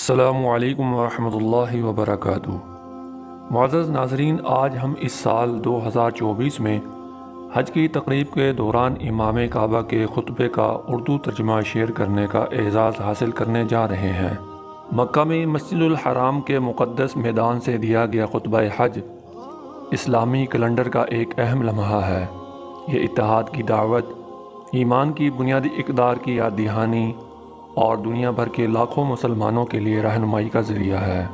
السلام علیکم ورحمۃ اللہ وبرکاتہ۔ معزز ناظرین، آج ہم اس سال 2024 میں حج کی تقریب کے دوران امام کعبہ کے خطبے کا اردو ترجمہ شیئر کرنے کا اعزاز حاصل کرنے جا رہے ہیں۔ مکہ میں مسجد الحرام کے مقدس میدان سے دیا گیا خطبہ حج اسلامی کیلنڈر کا ایک اہم لمحہ ہے۔ یہ اتحاد کی دعوت، ایمان کی بنیادی اقدار کی یاد دہانی اور دنیا بھر کے لاکھوں مسلمانوں کے لیے رہنمائی کا ذریعہ ہے۔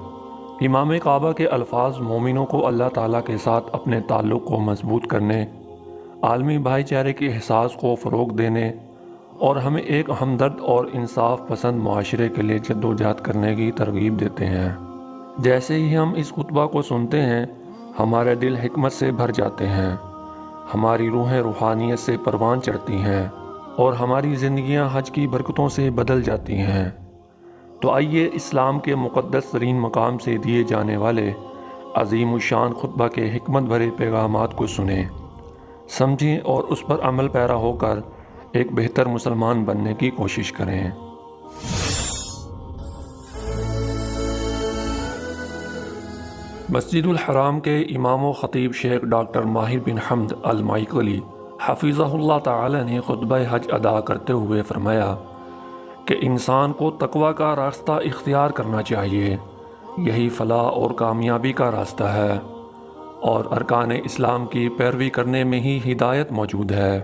امام کعبہ کے الفاظ مومنوں کو اللہ تعالیٰ کے ساتھ اپنے تعلق کو مضبوط کرنے، عالمی بھائی چارے کے احساس کو فروغ دینے اور ہمیں ایک ہمدرد اور انصاف پسند معاشرے کے لیے جدوجہد کرنے کی ترغیب دیتے ہیں۔ جیسے ہی ہم اس خطبہ کو سنتے ہیں، ہمارے دل حکمت سے بھر جاتے ہیں، ہماری روحیں روحانیت سے پروان چڑھتی ہیں اور ہماری زندگیاں حج کی برکتوں سے بدل جاتی ہیں۔ تو آئیے اسلام کے مقدس ترین مقام سے دیے جانے والے عظیم الشان خطبہ کے حکمت بھرے پیغامات کو سنیں، سمجھیں اور اس پر عمل پیرا ہو کر ایک بہتر مسلمان بننے کی کوشش کریں۔ مسجد الحرام کے امام و خطیب شیخ ڈاکٹر ماہر بن حمد المائیکلی حفظہ اللہ تعالی نے خطبہ حج ادا کرتے ہوئے فرمایا کہ انسان کو تقوی کا راستہ اختیار کرنا چاہیے، یہی فلاح اور کامیابی کا راستہ ہے، اور ارکان اسلام کی پیروی کرنے میں ہی ہدایت موجود ہے،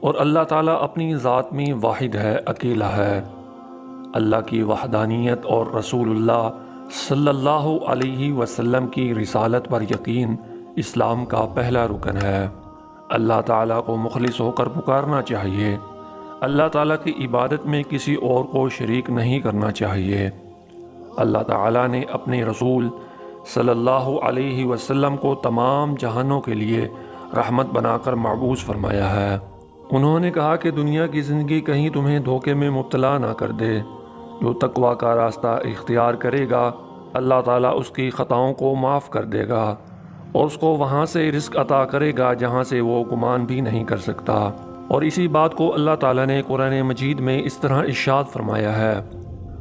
اور اللہ تعالیٰ اپنی ذات میں واحد ہے، اکیلا ہے۔ اللہ کی وحدانیت اور رسول اللہ صلی اللہ علیہ وسلم کی رسالت پر یقین اسلام کا پہلا رکن ہے۔ اللہ تعالیٰ کو مخلص ہو کر پکارنا چاہیے، اللہ تعالیٰ کی عبادت میں کسی اور کو شریک نہیں کرنا چاہیے۔ اللہ تعالیٰ نے اپنے رسول صلی اللہ علیہ وسلم کو تمام جہانوں کے لیے رحمت بنا کر مبعوث فرمایا ہے۔ انہوں نے کہا کہ دنیا کی زندگی کہیں تمہیں دھوکے میں مبتلا نہ کر دے۔ جو تقوی کا راستہ اختیار کرے گا، اللہ تعالیٰ اس کی خطاؤں کو معاف کر دے گا اور اس کو وہاں سے رزق عطا کرے گا جہاں سے وہ گمان بھی نہیں کر سکتا۔ اور اسی بات کو اللہ تعالیٰ نے قرآن مجید میں اس طرح ارشاد فرمایا ہے،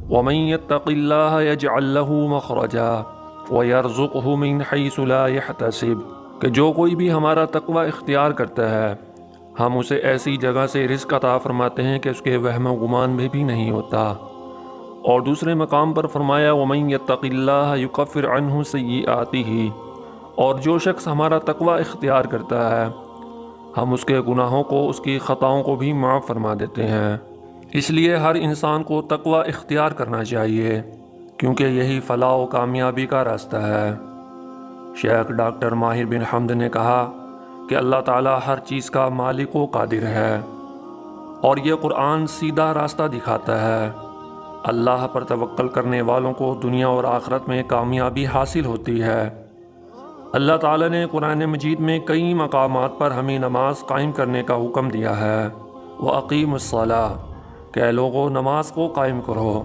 وَمَن يَتَّقِ اللَّهَ يَجْعَل لَّهُ مَخْرَجًا وَيَرْزُقْهُ مِنْ حَيْثُ لَا يَحْتَسِبُ، کہ جو کوئی بھی ہمارا تقوی اختیار کرتا ہے، ہم اسے ایسی جگہ سے رزق عطا فرماتے ہیں کہ اس کے وہم و گمان میں بھی نہیں ہوتا۔ اور دوسرے مقام پر فرمایا، وَمَن يَتَّقِ اللَّهَ يُكَفِّرْ عَنْهُ سَيِّئَاتِهِ، اور جو شخص ہمارا تقوی اختیار کرتا ہے، ہم اس کے گناہوں کو، اس کی خطاؤں کو بھی معاف فرما دیتے ہیں۔ اس لیے ہر انسان کو تقوی اختیار کرنا چاہیے، کیونکہ یہی فلاح و کامیابی کا راستہ ہے۔ شیخ ڈاکٹر ماہر بن حمد نے کہا کہ اللہ تعالیٰ ہر چیز کا مالک و قادر ہے، اور یہ قرآن سیدھا راستہ دکھاتا ہے۔ اللہ پر توکل کرنے والوں کو دنیا اور آخرت میں کامیابی حاصل ہوتی ہے۔ اللہ تعالیٰ نے قرآن مجید میں کئی مقامات پر ہمیں نماز قائم کرنے کا حکم دیا ہے۔ وَأَقِیمُوا الصَّلَاةَ، کہ لوگوں نماز کو قائم کرو۔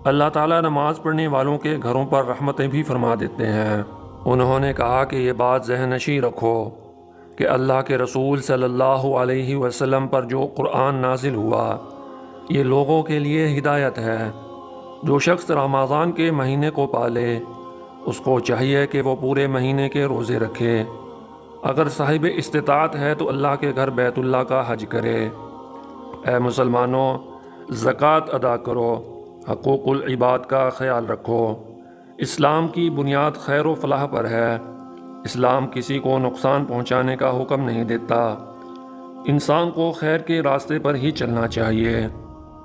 اللہ تعالیٰ نماز پڑھنے والوں کے گھروں پر رحمتیں بھی فرما دیتے ہیں۔ انہوں نے کہا کہ یہ بات ذہن نشین رکھو کہ اللہ کے رسول صلی اللہ علیہ وسلم پر جو قرآن نازل ہوا، یہ لوگوں کے لیے ہدایت ہے۔ جو شخص رمضان کے مہینے کو پالے، اس کو چاہیے کہ وہ پورے مہینے کے روزے رکھے۔ اگر صاحب استطاعت ہے تو اللہ کے گھر بیت اللہ کا حج کرے۔ اے مسلمانوں، زکوٰۃ ادا کرو، حقوق العباد کا خیال رکھو۔ اسلام کی بنیاد خیر و فلاح پر ہے۔ اسلام کسی کو نقصان پہنچانے کا حکم نہیں دیتا۔ انسان کو خیر کے راستے پر ہی چلنا چاہیے۔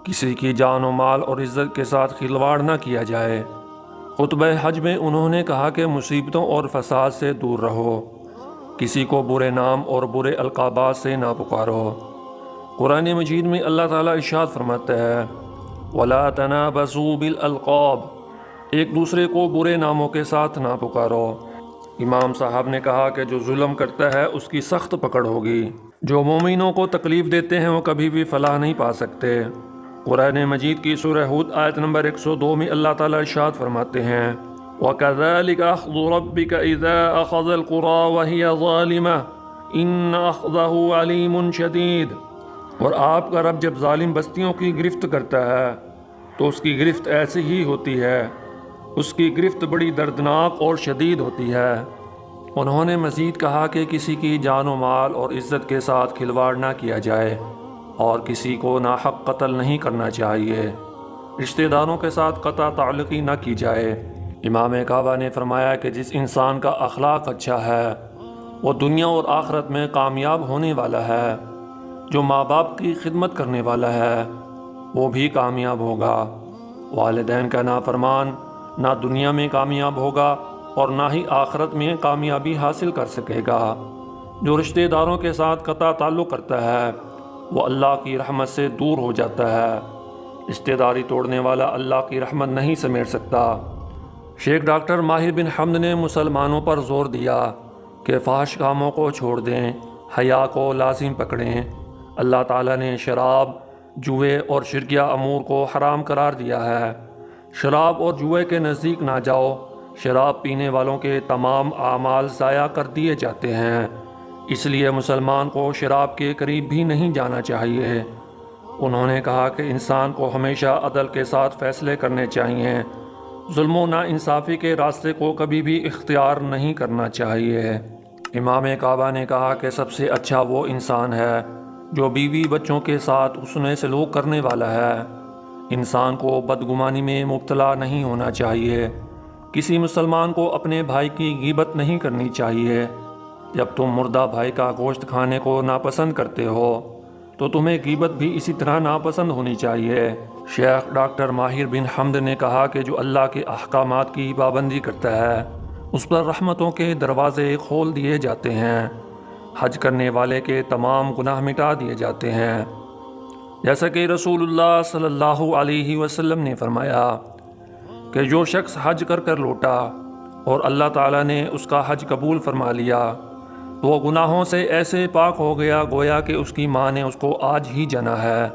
کسی کی جان و مال اور عزت کے ساتھ کھلواڑ نہ کیا جائے۔ خطبہ حج میں انہوں نے کہا کہ مصیبتوں اور فساد سے دور رہو، کسی کو برے نام اور برے القابات سے نہ پکارو۔ قرآن مجید میں اللہ تعالیٰ ارشاد فرماتا ہے، وَلَا تَنَابَزُوا بِالْأَلْقَابِ، ایک دوسرے کو برے ناموں کے ساتھ نہ پکارو۔ امام صاحب نے کہا کہ جو ظلم کرتا ہے اس کی سخت پکڑ ہوگی۔ جو مومنوں کو تکلیف دیتے ہیں وہ کبھی بھی فلاح نہیں پا سکتے۔ قرآن مجید کی سورہ ہود آیت نمبر 102 میں اللہ تعالیٰ ارشاد فرماتے ہیں، وَكَذَلِكَ أَخْذُ رَبِّكَ إِذَا أَخَذَ الْقُرَىٰ وَهِيَ ظَالِمَةٌ إِنَّ أَخْذَهُ عَلِيمٌ شَدِيدٌ، اور آپ کا رب جب ظالم بستیوں کی گرفت کرتا ہے تو اس کی گرفت ایسی ہی ہوتی ہے، اس کی گرفت بڑی دردناک اور شدید ہوتی ہے۔ انہوں نے مزید کہا کہ کسی کی جان و مال اور عزت کے ساتھ کھلواڑ نہ کیا جائے اور کسی کو ناحق قتل نہیں کرنا چاہیے، رشتہ داروں کے ساتھ قطع تعلقی نہ کی جائے۔ امام کعبہ نے فرمایا کہ جس انسان کا اخلاق اچھا ہے وہ دنیا اور آخرت میں کامیاب ہونے والا ہے، جو ماں باپ کی خدمت کرنے والا ہے وہ بھی کامیاب ہوگا۔ والدین کا نافرمان نہ دنیا میں کامیاب ہوگا اور نہ ہی آخرت میں کامیابی حاصل کر سکے گا۔ جو رشتہ داروں کے ساتھ قطع تعلق کرتا ہے وہ اللہ کی رحمت سے دور ہو جاتا ہے۔ رشتہ داری توڑنے والا اللہ کی رحمت نہیں سمیٹ سکتا۔ شیخ ڈاکٹر ماہر بن حمد نے مسلمانوں پر زور دیا کہ فحش کاموں کو چھوڑ دیں، حیا کو لازم پکڑیں۔ اللہ تعالیٰ نے شراب، جوئے اور شرکیہ امور کو حرام قرار دیا ہے۔ شراب اور جوئے کے نزدیک نہ جاؤ، شراب پینے والوں کے تمام اعمال ضائع کر دیے جاتے ہیں، اس لیے مسلمان کو شراب کے قریب بھی نہیں جانا چاہیے۔ انہوں نے کہا کہ انسان کو ہمیشہ عدل کے ساتھ فیصلے کرنے چاہیے، ظلم و ناانصافی کے راستے کو کبھی بھی اختیار نہیں کرنا چاہیے۔ امام کعبہ نے کہا کہ سب سے اچھا وہ انسان ہے جو بیوی بچوں کے ساتھ حسن سلوک کرنے والا ہے۔ انسان کو بدگمانی میں مبتلا نہیں ہونا چاہیے۔ کسی مسلمان کو اپنے بھائی کی غیبت نہیں کرنی چاہیے۔ جب تم مردہ بھائی کا گوشت کھانے کو ناپسند کرتے ہو تو تمہیں غیبت بھی اسی طرح ناپسند ہونی چاہیے۔ شیخ ڈاکٹر ماہر بن حمد نے کہا کہ جو اللہ کے احکامات کی پابندی کرتا ہے اس پر رحمتوں کے دروازے کھول دیے جاتے ہیں، حج کرنے والے کے تمام گناہ مٹا دیے جاتے ہیں۔ جیسا کہ رسول اللہ صلی اللہ علیہ وسلم نے فرمایا کہ جو شخص حج کر کر لوٹا اور اللہ تعالیٰ نے اس کا حج قبول فرما لیا تو وہ گناہوں سے ایسے پاک ہو گیا گویا کہ اس کی ماں نے اس کو آج ہی جنا ہے۔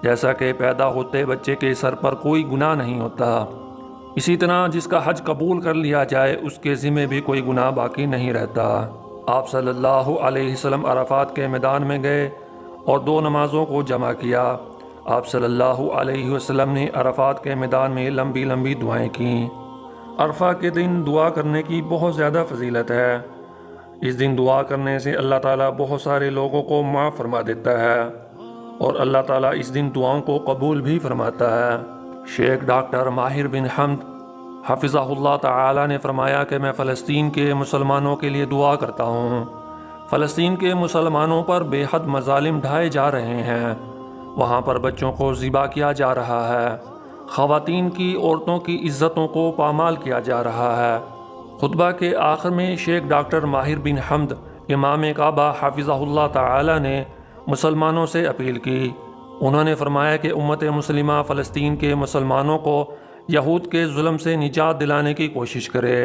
جیسا کہ پیدا ہوتے بچے کے سر پر کوئی گناہ نہیں ہوتا، اسی طرح جس کا حج قبول کر لیا جائے اس کے ذمہ بھی کوئی گناہ باقی نہیں رہتا۔ آپ صلی اللہ علیہ وسلم عرفات کے میدان میں گئے اور 2 نمازوں کو جمع کیا۔ آپ صلی اللہ علیہ وسلم نے عرفات کے میدان میں لمبی لمبی دعائیں کیں۔ عرفہ کے دن دعا کرنے کی بہت زیادہ فضیلت ہے۔ اس دن دعا کرنے سے اللہ تعالیٰ بہت سارے لوگوں کو معاف فرما دیتا ہے اور اللہ تعالیٰ اس دن دعاؤں کو قبول بھی فرماتا ہے۔ شیخ ڈاکٹر ماہر بن حمد حفظہ اللہ تعالیٰ نے فرمایا کہ میں فلسطین کے مسلمانوں کے لیے دعا کرتا ہوں۔ فلسطین کے مسلمانوں پر بے حد مظالم ڈھائے جا رہے ہیں، وہاں پر بچوں کو ذبح کیا جا رہا ہے، خواتین کی عورتوں کی عزتوں کو پامال کیا جا رہا ہے۔ خطبہ کے آخر میں شیخ ڈاکٹر ماہر بن حمد امام کعبہ حفظہ اللہ تعالی نے مسلمانوں سے اپیل کی۔ انہوں نے فرمایا کہ امت مسلمہ فلسطین کے مسلمانوں کو یہود کے ظلم سے نجات دلانے کی کوشش کرے۔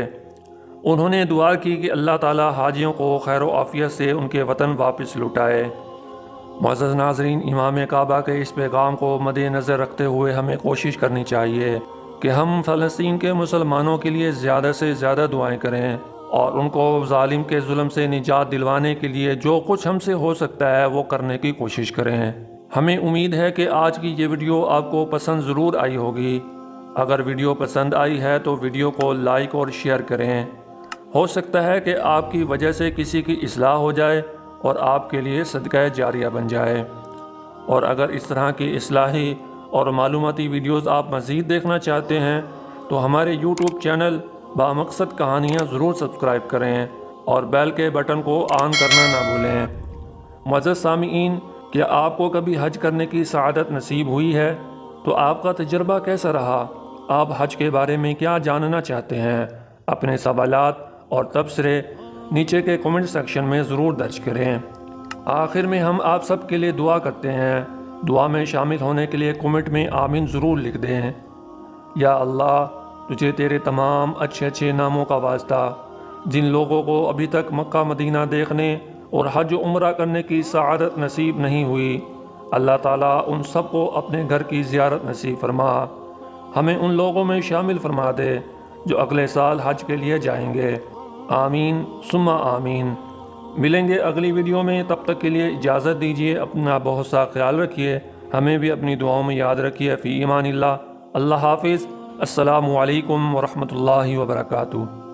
انہوں نے دعا کی کہ اللہ تعالی حاجیوں کو خیر و عافیت سے ان کے وطن واپس لوٹائے۔ معزز ناظرین، امام کعبہ کے اس پیغام کو مد نظر رکھتے ہوئے ہمیں کوشش کرنی چاہیے کہ ہم فلسطین کے مسلمانوں کے لیے زیادہ سے زیادہ دعائیں کریں اور ان کو ظالم کے ظلم سے نجات دلوانے کے لیے جو کچھ ہم سے ہو سکتا ہے وہ کرنے کی کوشش کریں۔ ہمیں امید ہے کہ آج کی یہ ویڈیو آپ کو پسند ضرور آئی ہوگی۔ اگر ویڈیو پسند آئی ہے تو ویڈیو کو لائک اور شیئر کریں۔ ہو سکتا ہے کہ آپ کی وجہ سے کسی کی اصلاح ہو جائے اور آپ کے لیے صدقہ جاریہ بن جائے۔ اور اگر اس طرح کی اصلاحی اور معلوماتی ویڈیوز آپ مزید دیکھنا چاہتے ہیں تو ہمارے یوٹیوب چینل بامقصد کہانیاں ضرور سبسکرائب کریں اور بیل کے بٹن کو آن کرنا نہ بھولیں۔ معزز سامعین، کیا آپ کو کبھی حج کرنے کی سعادت نصیب ہوئی ہے؟ تو آپ کا تجربہ کیسا رہا؟ آپ حج کے بارے میں کیا جاننا چاہتے ہیں؟ اپنے سوالات اور تبصرے نیچے کے کمنٹ سیکشن میں ضرور درج کریں۔ آخر میں ہم آپ سب کے لیے دعا کرتے ہیں۔ دعا میں شامل ہونے کے لیے کمنٹ میں آمین ضرور لکھ دیں۔ یا اللہ، تجھے تیرے تمام اچھے اچھے ناموں کا واسطہ، جن لوگوں کو ابھی تک مکہ مدینہ دیکھنے اور حج و عمرہ کرنے کی سعادت نصیب نہیں ہوئی، اللہ تعالیٰ ان سب کو اپنے گھر کی زیارت نصیب فرما۔ ہمیں ان لوگوں میں شامل فرما دے جو اگلے سال حج کے لیے جائیں گے۔ آمین ثم آمین۔ ملیں گے اگلی ویڈیو میں، تب تک کے لیے اجازت دیجیے۔ اپنا بہت سا خیال رکھیے، ہمیں بھی اپنی دعاؤں میں یاد رکھیے۔ فی امان اللہ۔ اللہ حافظ۔ السلام علیکم ورحمۃ اللہ وبرکاتہ۔